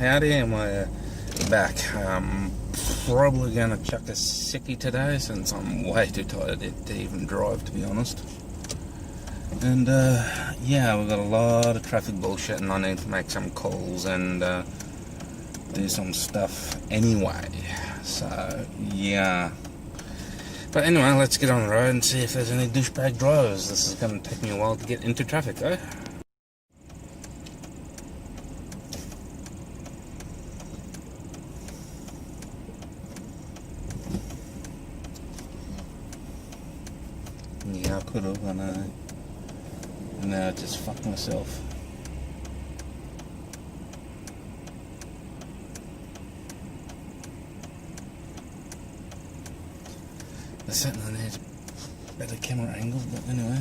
howdy, am I back? Probably going to chuck a sickie today since I'm way too tired to even drive, to be honest. And yeah, we've got a lot of traffic bullshit and I need to make some calls and do some stuff anyway. So yeah. But anyway, let's get on the road and see if there's any douchebag drivers. This is going to take me a while to get into traffic though. Yeah, I could have, I know. And now I just fucked myself. I certainly need a better camera angle, but anyway.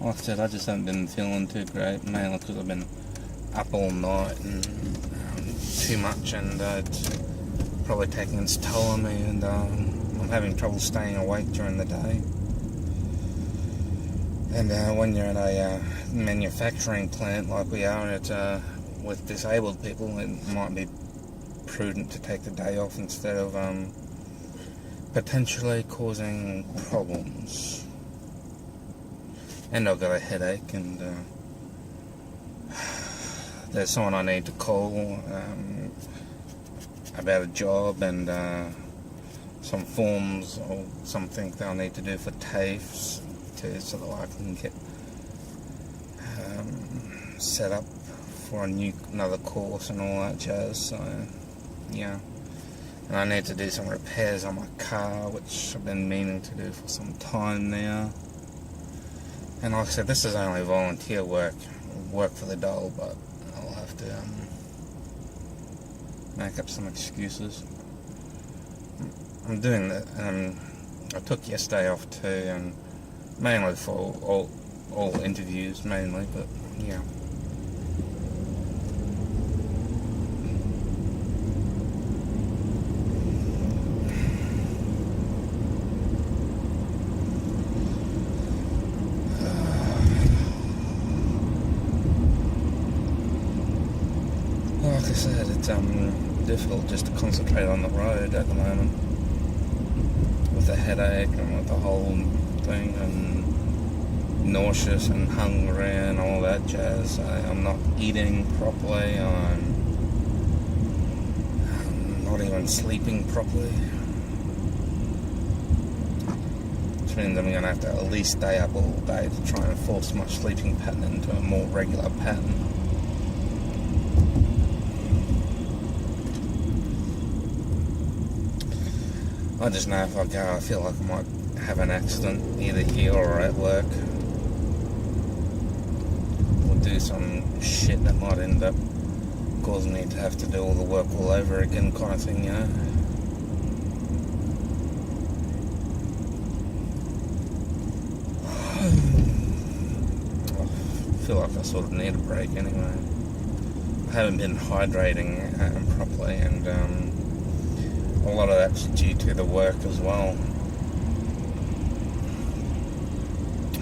Like I said, I just haven't been feeling too great, mainly because I've been up all night and too much, and it's probably taking its toll on me, and I'm having trouble staying awake during the day. And when you're in a manufacturing plant like we are, and it's with disabled people, it might be prudent to take the day off instead of potentially causing problems. And I've got a headache, and there's someone I need to call about a job, and some forms or something they'll need to do for TAFEs so that I can get set up for another course and all that jazz. So yeah, and I need to do some repairs on my car, which I've been meaning to do for some time now. And like I said, this is only volunteer work for the dole, but I'll have to make up some excuses. I'm doing that. I took yesterday off too, and mainly for all interviews, mainly, but yeah. Like I said, it's difficult just to concentrate on the road at the moment with the headache and with the whole thing, and nauseous and hungry and all that jazz. I'm not eating properly. I'm not even sleeping properly, which means I'm going to have to at least stay up all day to try and force my sleeping pattern into a more regular pattern. I just know if I go, I feel like I might have an accident either here or at work, or do some shit that might end up causing me to have to do all the work all over again, kind of thing, you know. I feel like I sort of need a break anyway. I haven't been hydrating properly, and a lot of that's due to the work as well.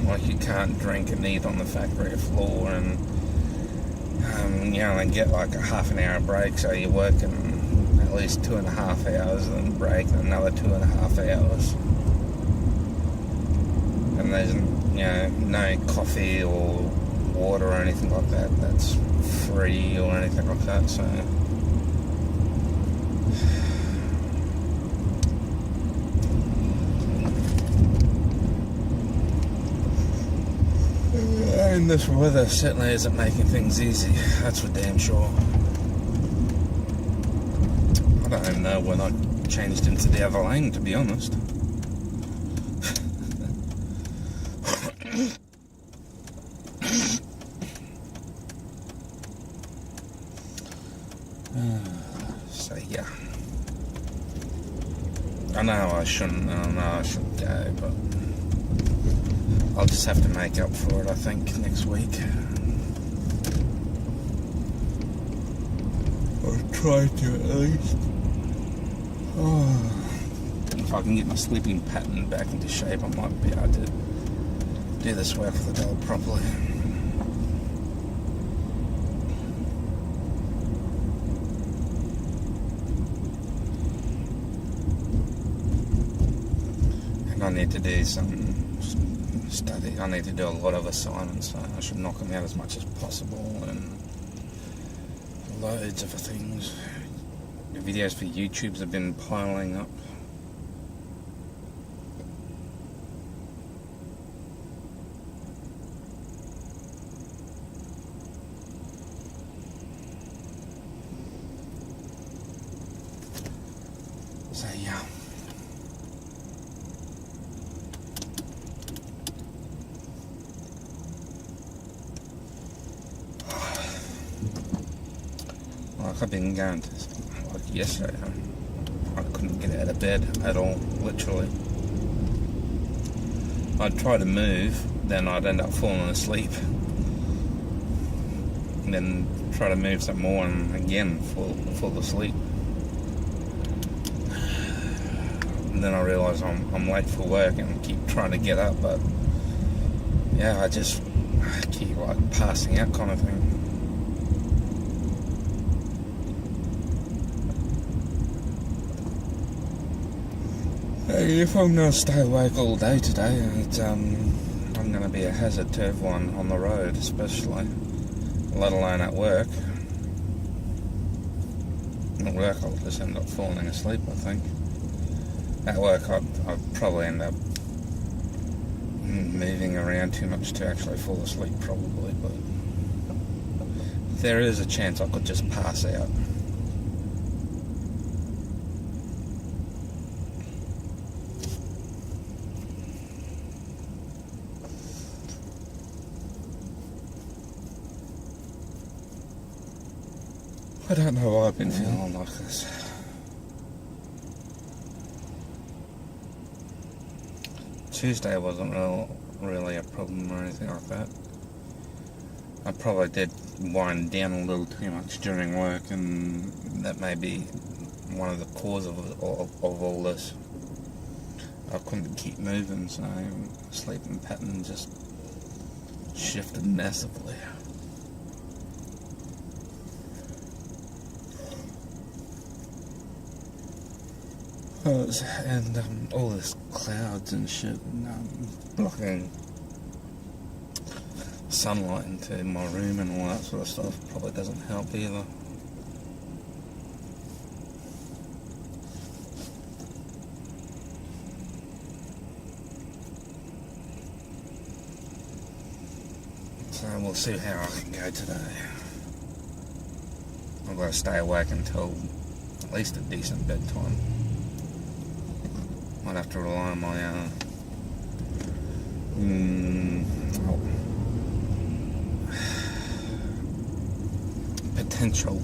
Like, you can't drink and eat on the factory floor, and you only get like a half an hour break, so you're working at least 2.5 hours and then break another 2.5 hours. And there's no coffee or water or anything like that that's free or anything like that, so and this weather certainly isn't making things easy, that's for damn sure. I don't even know when I changed into the other lane, to be honest. So yeah, I know I shouldn't go, but I'll just have to make up for it, I think, next week. I'll try to at least. If I can get my sleeping pattern back into shape, I might be able to do this work for the dog properly. I need to do some study. I need to do a lot of assignments, so I should knock them out as much as possible, and loads of things. The videos for YouTubes have been piling up. So yeah. Like I've been going to, like yesterday, I couldn't get out of bed at all, literally. I'd try to move, then I'd end up falling asleep. And then try to move some more and again fall asleep. And then I realise I'm late for work and keep trying to get up, but yeah, I keep like passing out kind of thing. If I'm going to stay awake all day today, I'm going to be a hazard to everyone on the road, especially, let alone at work. At work, I'll just end up falling asleep, I think. At work, I'd probably end up moving around too much to actually fall asleep, probably, but there is a chance I could just pass out. I don't know why I've been feeling like this. Tuesday wasn't really a problem or anything like that. I probably did wind down a little too much during work, and that may be one of the cause of all this. I couldn't keep moving, so sleeping pattern just shifted massively. And all this clouds and shit blocking sunlight into my room and all that sort of stuff probably doesn't help either. So we'll see how I can go today. I've got to stay awake until at least a decent bedtime. Might have to rely on my potential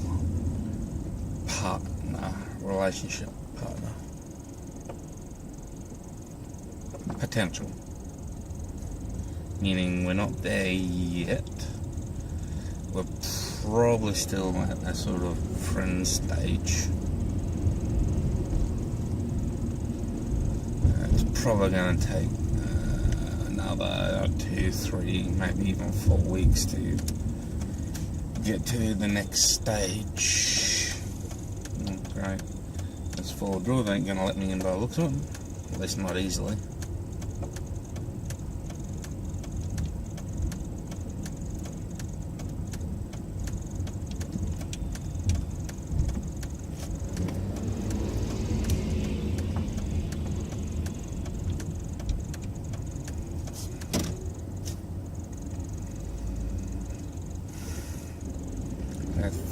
relationship partner. Potential. Meaning we're not there yet. We're probably still at that sort of friend stage. Probably going to take another 2, 3, maybe even 4 weeks to get to the next stage. Great. This four door they ain't going to let me in by the looks of it. At least not easily.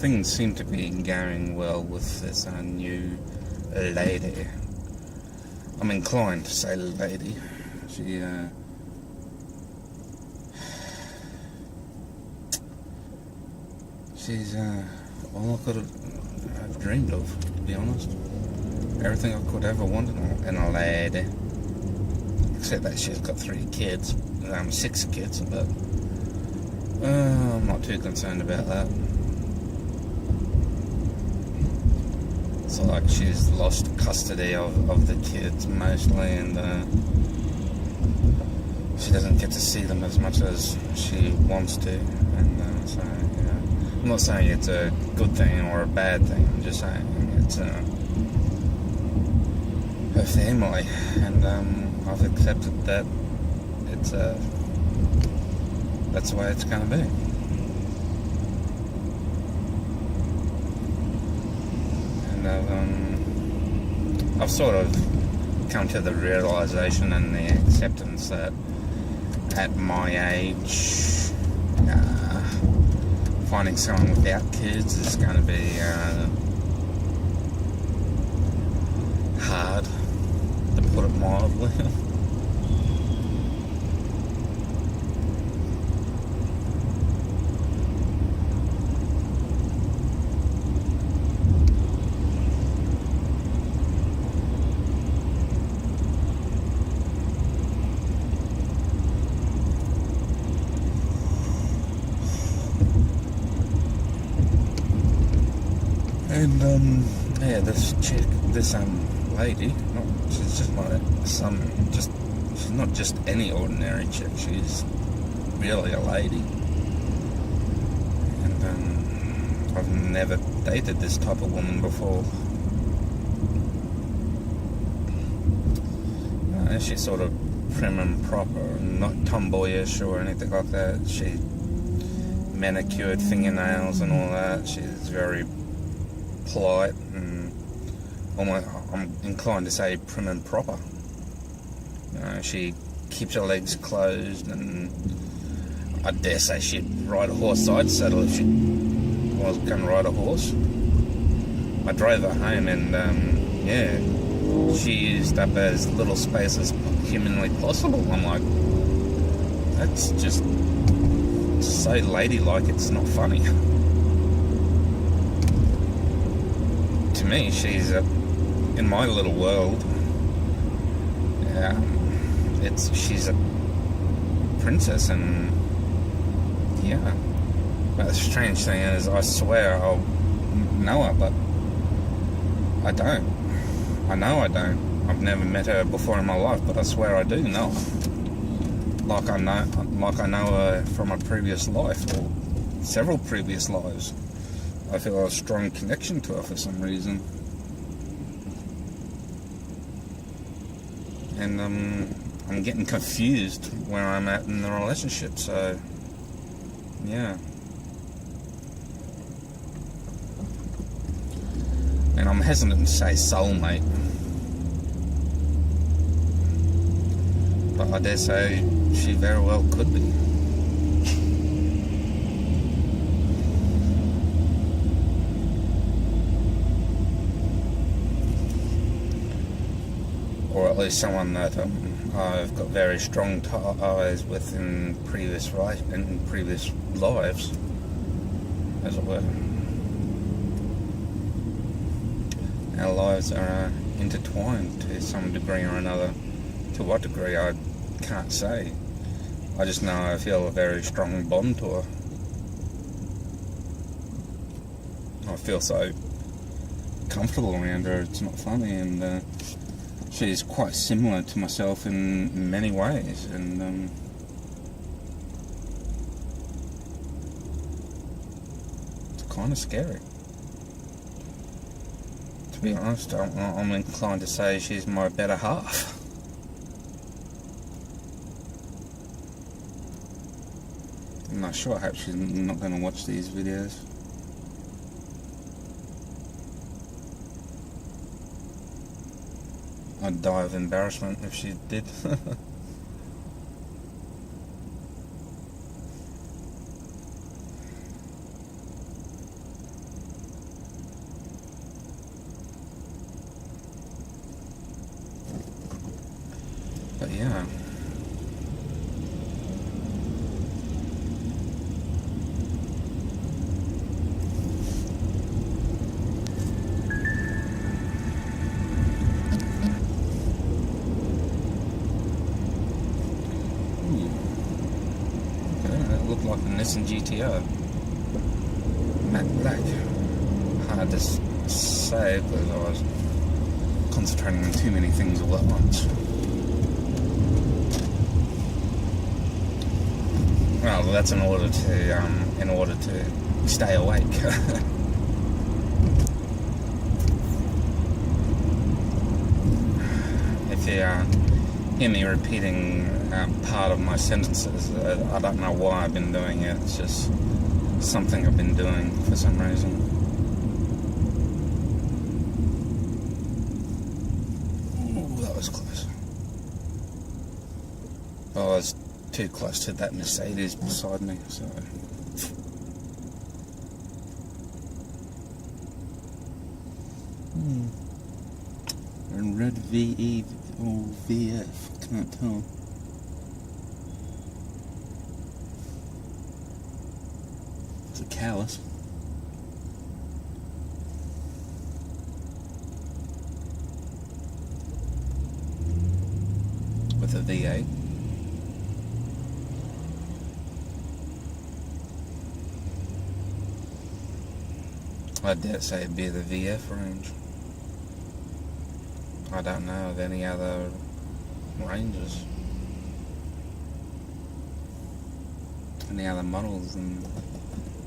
Things seem to be going well with this new lady. I'm inclined to say lady. She's all I could have dreamed of, to be honest. Everything I could ever want in a lady. Except that she's got 3 kids. 6 kids, but I'm not too concerned about that. So like she's lost custody of the kids mostly, and she doesn't get to see them as much as she wants to, and so yeah. I'm not saying it's a good thing or a bad thing, I'm just saying it's her family, and I've accepted that that's the way it's going to be. And I've sort of come to the realization and the acceptance that at my age, finding someone without kids is going to be hard, to put it mildly. And yeah, this chick, this lady, she's just like she's not just any ordinary chick. She's really a lady. And I've never dated this type of woman before. She's sort of prim and proper, not tomboyish or anything like that. She manicured fingernails and all that. She's very polite and almost, I'm inclined to say, prim and proper. She keeps her legs closed, and I dare say she'd ride a horse side saddle if she was going to ride a horse. I drove her home, and yeah, she used up as little space as humanly possible. I'm like, that's just so ladylike, it's not funny. To me, she's in my little world. She's a princess, and yeah. But the strange thing is, I swear I'll know her, but I don't. I know I don't. I've never met her before in my life, but I swear I do know her. Like I know her from a previous life or several previous lives. I feel a strong connection to her for some reason. And I'm getting confused where I'm at in the relationship, so yeah. And I'm hesitant to say soulmate, but I dare say she very well could be. Or at least someone that I've got very strong ties with in previous lives, as it were. Our lives are intertwined to some degree or another. To what degree, I can't say. I just know I feel a very strong bond to her. I feel so comfortable around her, it's not funny, and she's quite similar to myself in many ways, and it's kind of scary. To be honest, I'm inclined to say she's my better half. I'm not sure. I hope she's not going to watch these videos. I'd die of embarrassment if she did. But yeah. Looked like a Nissan GTO. Matte black. Hard to say because I was concentrating on too many things all at once. Well, that's in order to stay awake. hear me repeating part of my sentences. I don't know why I've been doing it. It's just something I've been doing for some reason. Ooh, that was close. Oh, I was too close to that Mercedes beside me, so... And red VE or VF, can't tell. It's a callus. With a V8. I dare say it'd be the VF range. I don't know of any other ranges. Any other models in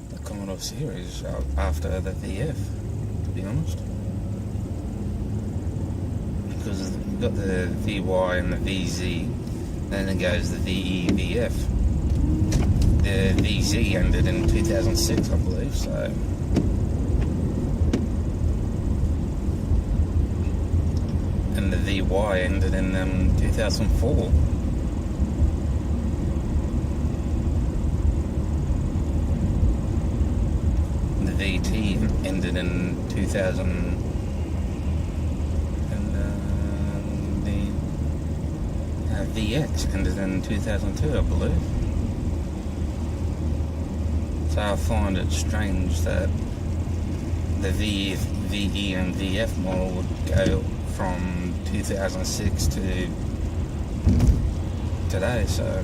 the Commodore series after the VF, to be honest. Because you've got the VY and the VZ, then it goes the VE, VF. The VZ ended in 2006, I believe, so... And the VY ended in 2004. The VT ended in 2000, and the VX ended in 2002, I believe. So I find it strange that the VE and VF model would go from 2006 to today, so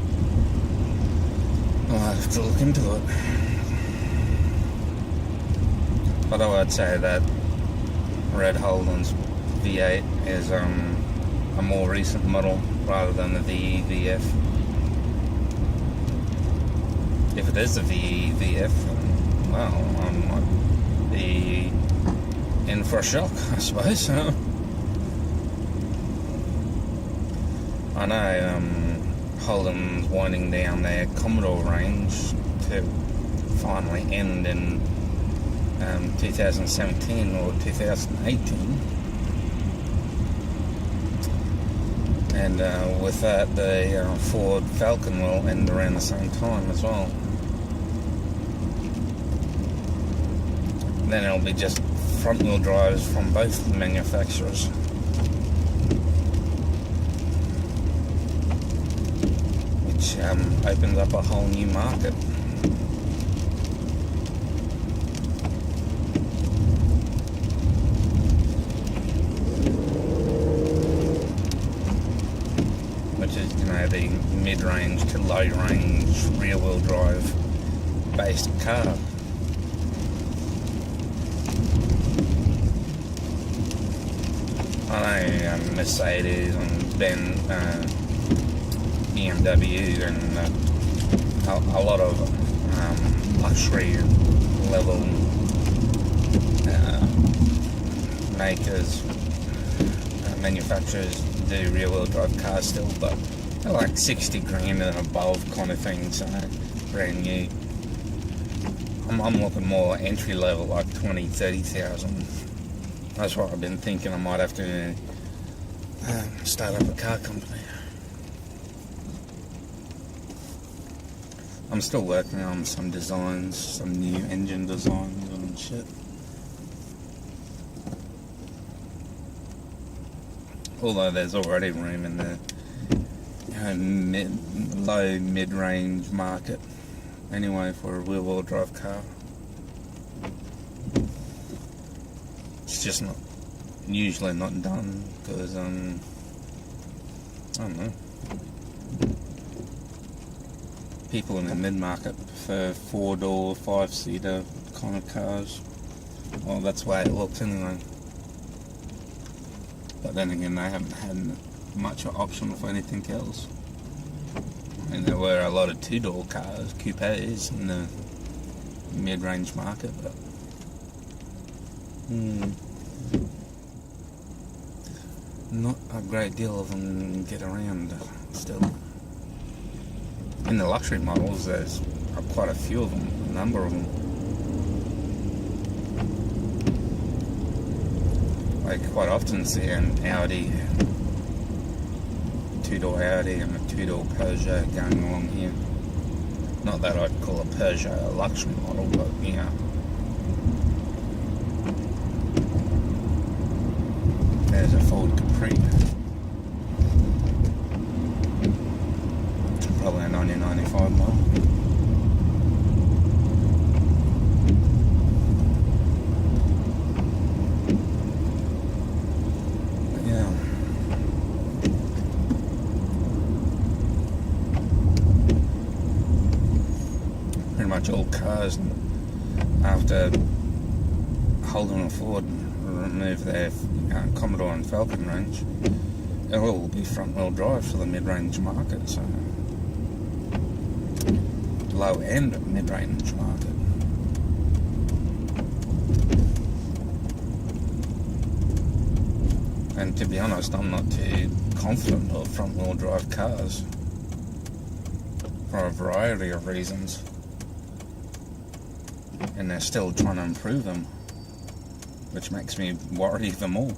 I'll have to look into it. Although I'd say that Red Holden's V8 is a more recent model rather than the VE VF. If it is the VE VF, then, well, I might be in for a shock, I suppose. I know Holden's winding down their Commodore range to finally end in 2017 or 2018, and with that the Ford Falcon will end around the same time as well. Then it'll be just front-wheel drives from both manufacturers. Which opens up a whole new market. Which is, you know, the mid-range to low-range rear-wheel drive based car. I know Mercedes and BMW and a lot of luxury level makers, manufacturers do rear-wheel drive cars still, but they're like 60 grand and above kind of thing, so brand new. I'm looking more entry level, like 20,000-30,000. That's what I've been thinking. I might have to start up a car company. I'm still working on some designs, some new engine designs and shit. Although there's already room in the low mid-range market anyway for a rear-wheel drive car. It's just not usually not done because I don't know, people in the mid-market prefer 4-door, 5-seater kind of cars. Well, that's the way it looks anyway. But then again, they haven't had much option for anything else. I mean, there were a lot of 2-door cars, coupes, in the mid-range market, but... not a great deal of them get around still. In the luxury models, there's quite a few of them, a number of them. I quite often see an Audi, two-door Audi and a two-door Peugeot going along here. Not that I'd call a Peugeot a luxury model, but yeah. There's a Ford Capri. Probably a 1995 model. But yeah. Pretty much all cars, after Holden and Ford remove their Commodore and Falcon range, it'll all be front-wheel drive for the mid-range market, so low-end mid-range market. And to be honest, I'm not too confident of front-wheel drive cars for a variety of reasons, and they're still trying to improve them, which makes me worry even more.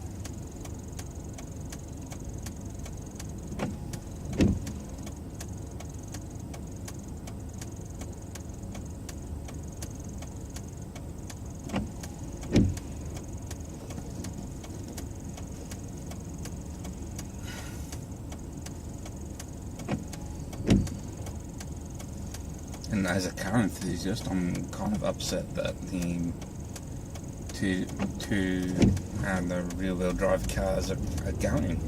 And as a car enthusiast, I'm kind of upset that the rear-wheel drive cars are going.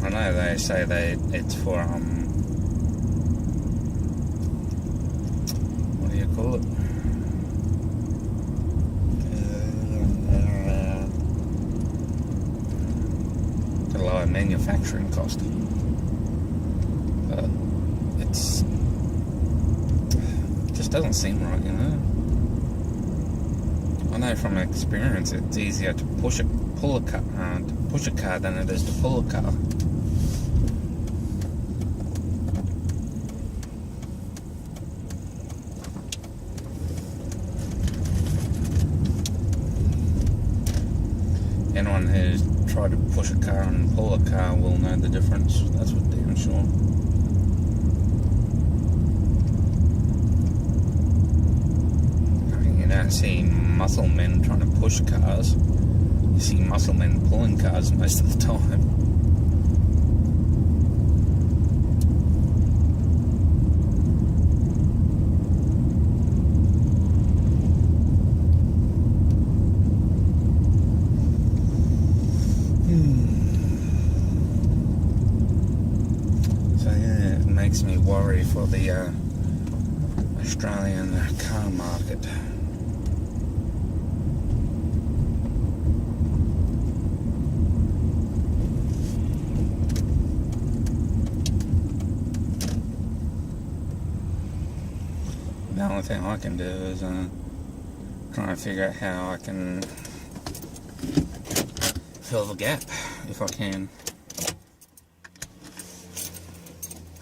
I know they say it's for what do you call it? To lower manufacturing cost, but it just doesn't seem right, you know. I know from experience it's easier to push a car than it is to pull a car. Anyone who's tried to push a car and pull a car will know the difference, that's for damn sure. I mean, you don't see muscle men trying to push cars, you see muscle men pulling cars most of the time. Makes me worry for the Australian car market. The only thing I can do is try and figure out how I can fill the gap, if I can.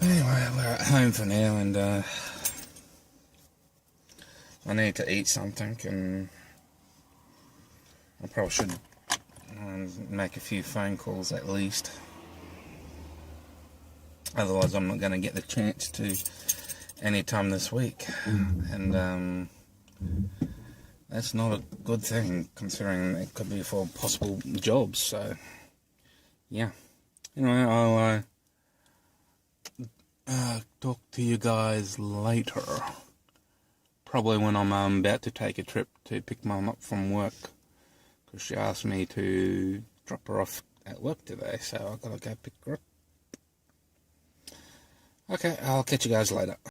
Anyway, we're at home for now, and I need to eat something, and I probably should make a few phone calls at least. Otherwise, I'm not going to get the chance to anytime this week, and that's not a good thing, considering it could be for possible jobs. So, yeah. Anyway, I'll talk to you guys later. Probably when I'm about to take a trip to pick Mum up from work, because she asked me to drop her off at work today, so I've got to go pick her up. Okay, I'll catch you guys later.